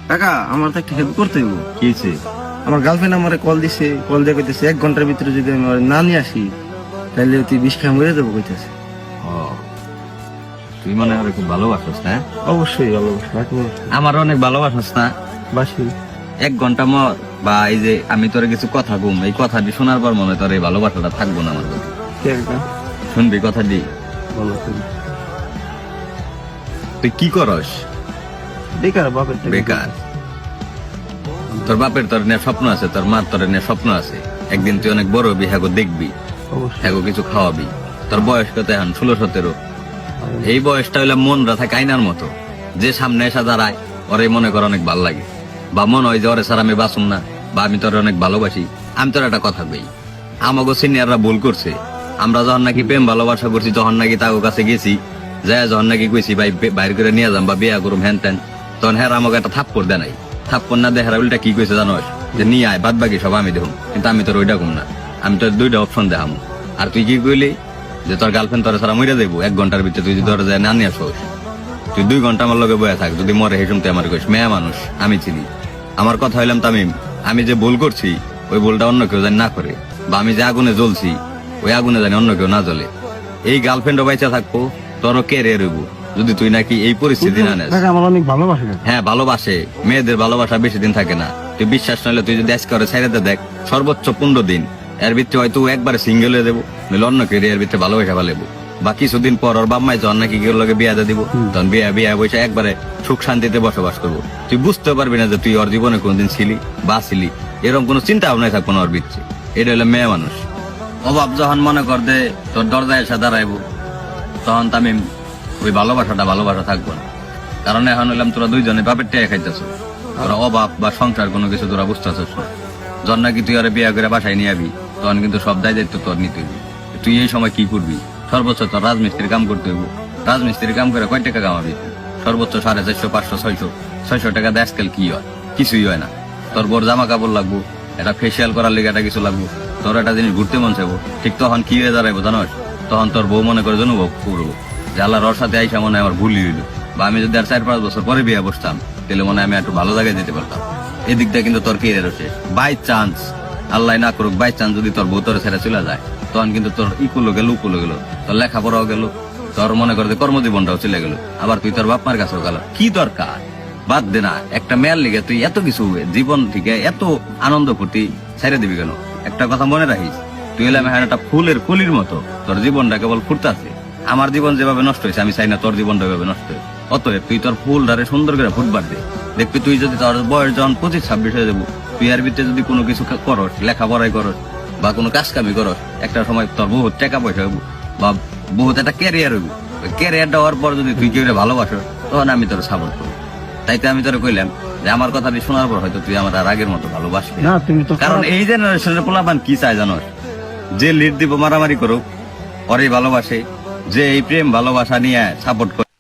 কাকা আমার তো একটা হেল্প করতে হইব। কি হয়েছে? আমার গার্লফ্রেন্ড আমারে কল দিছে, কল দিয়ে কইতেছে 1 ঘন্টার ভিতরে যদি আমি ওরে না নিয়ে আসি তাহলে তুই বিষ খাই মরে দেবো কইতেছে। ও, তুই মনে হয় খুব ভালোবাসিস না? অবশ্যই ভালোবাসি, আমার অনেক ভালোবাসিস না? বাসি। 1 ঘন্টা মর বা এই যে আমি তোর কিছু কথা ঘুম, এই কথাটি শোনার পর মনে হয় তোর এই ভালোবাসাটা থাকবো না আমার প্রতি। কি একটা শুনবি কথাটি? বলো তুমি। তুই কি করস? বেকার বাপের টাকা। বেকার? তোর বাপের তোর নিয়ে স্বপ্ন আছে, তোর মার তোর নিয়ে স্বপ্ন আছে, একদিন তুই অনেক বড় হবি, হ্যাগো দেখবি, অবশ্যই। হ্যাগো কিছু খাওয়াবি। তোর বয়স কত এখন? 16-17। এই বয়সটা হইলে মন রাখা কাইনার মতো, যে সামনে এসে দাঁড়ায় ওরে মনে কর অনেক ভাল লাগে, বা মনে হয় যে ওরে স্যার আমি বাঁচুম না, বা আমি তোর অনেক ভালোবাসি। আমি তোর একটা কথা কই, আমাগো সিনিয়ররা ভুল করছে। আমরা যখন নাকি প্রেম ভালোবাসা করছি, তখন নাকি তাগো কাছে গেছি, যায় যখন নাকি কইছি ভাই বাইর করে নিয়ে যাম বা বিয়া করুম হ্যান ত্যান, তখন হ্যাঁ আমাকে একটা থাপ্পড় দেয় নাই। থাপ্পড় না দেয় উল্টা কি কইছে জানোস, যে নিয়ে আয়, বাদ বাকি সব আমি দেখুন। কিন্তু আমি তোর ওইটা কম না, আমি তোর 2টা অপশন দেখামু। আর তুই কি কইলি যে তোর গার্লফ্রেন্ড তোর সারা মরে যাবো 1 ঘন্টার ভিতরে, তুই যদি তোর যায় না নিয়ে আসোস, তুই 2 ঘন্টা আমার লগে বয়ে থাক, যদি মরে হেসুম তুই আমার কইস মেয়া মানুষ, আমি চিনি। আমার কথা হইলাম তামিম, আমি যে ভুল করছি ওই ভুলটা অন্য কেউ জানি না করে, বা আমি যে আগুনে জ্বলছি ওই আগুনে জানি অন্য কেউ না জ্বলে। এই গার্লফ্রেন্ডও বাইচা থাকবো, তোরও ক্যারিয়ার হইব, যদি তুই নাকি এই পরিস্থিতি না নেস। কাকা আমার অনেক ভালোবাসে। হ্যাঁ ভালোবাসে, মেয়েদের ভালোবাসা বেশি দিন থাকে না। তুই বিশ্বাস নইলে তুই যদি আজকে করে ছেড়ে দেখ, সর্বোচ্চ 15 দিন, এর ভিতরে হয়তো একবারে সিঙ্গেল হয়ে দেবো, নইলে অন্য কেউ এর ভিতরে ভালোবাসা ভালো। বা কিছুদিন পর ওর বাপ মাই যখন নাকি কেউ লগে বিয়া দিয়ে দিব, তখন বিয়া বসে একবারে সুখ শান্তিতে বসবাস করবো। তুই বুঝতে পারবি না যে তুই ওর জীবনে কোনদিন ছিলি বা ছিলি, এরকম কোনো চিন্তা ভাবনাই থাকবো না ওর ভিতরে। এটা হলো মেয়ে মানুষ। অভাব যখন মনে কর দে তোর দরজায় এসে দাঁড়াইবো, তখন তামিম ওই ভালোবাসা থাকবো না। কারণ এখন হইলাম তোরা দুইজনে বাপের টেয়া খাইতেছ, তোরা অভাব বা সংসার কোনো কিছু তোরা বুঝতেছিস না। যখন নাকি তুই আরে বিয়া করে বাসায় নিয়ে আবি, তখন কিন্তু সব দায়িত্ব তোর নিতে হইবি। তুই এই সময় কি করবি? সর্বোচ্চ তোর রাজমিস্ত্রির কাম করতে হইব। রাজমিস্ত্রির কাম করে কয় টাকা কামাবি? সর্বোচ্চ 450, 500, 600 টাকা দিয়ে আজকাল কি হয়? কিছুই হয় না। তোর বড় জামা কাপড় লাগবো, এটা ফেসিয়াল করার লেগে এটা কিছু লাগবো, তোর একটা জিনিস ঘুরতে মন চাইবো, ঠিক তখন কি হয়ে দাঁড়াইবো জানোস? তখন তোর বউ মনে করে অনুভব করবো যে আল্লাহর ওর সাথে আইসা মনে হয় আমার ভুলই হইলো, বা আমি যদি আর 4-5 বছর পরে বিয়ে বসতাম তাহলে মনে হয় আমি একটু ভালো জায়গায় যেতে পারতাম। এদিকটা কিন্তু তোর কেরিয়ার হচ্ছে বাই চান্স, আল্লাহ না করুক, বাই চান্স যদি তোর বউ তোর ছেড়ে চলে যায়, তখন কিন্তু তোর ইকুলো গেল, তোর লেখাপড়াও গেল, তোর মনে করে কর্মজীবনটাও চলে গেল, আবার তুই তোর বাপ মার কাছেও গেল। কি দরকার? বাদ দে না, একটা মেয়ের লিগে তুই এত কিছু জীবন থেকে এত আনন্দ ফুর্তি ছেড়ে দিবি কেন? একটা কথা মনে রাখিস, তুই হলে আমি একটা ফুলের কলির মতো, তোর জীবনটা কেবল ফুটতে আছে। আমার জীবন যেভাবে নষ্ট হয়েছে আমি চাই না তোর জীবনটা এভাবে নষ্ট হয়েছে। অতএব তুই তোর ফুল ধারে সুন্দর করে ফুটবার দে। দেখবি তুই যদি তোর বয়স যখন 25-26 হয়ে যাবো, তুই এর ভিতরে যদি কোনো কিছু করস, লেখাপড়াই করস বা কোনো কাজ কামি করস, একটা সময় তোর বহুত টাকা পয়সা হইব বা বহুত একটা ক্যারিয়ার হইব। ক্যারিয়ারটা হওয়ার পর যদি তুই কেউ ভালোবাসো, তখন আমি তোর সাপোর্ট করবো। তাইতে আমি তোর কইলাম যে আমার কথাটি শোনার পর হয়তো তুই আমার আর আগের মতো ভালোবাসবি না তুমি তো কারণ এই জেনারেশনের পোলাপান কি চায় জানোস? যে লিড দিব মারামারি করুক ওরই ভালোবাসে, যে এই প্রেম ভালোবাসা নিয়ে সাপোর্ট করে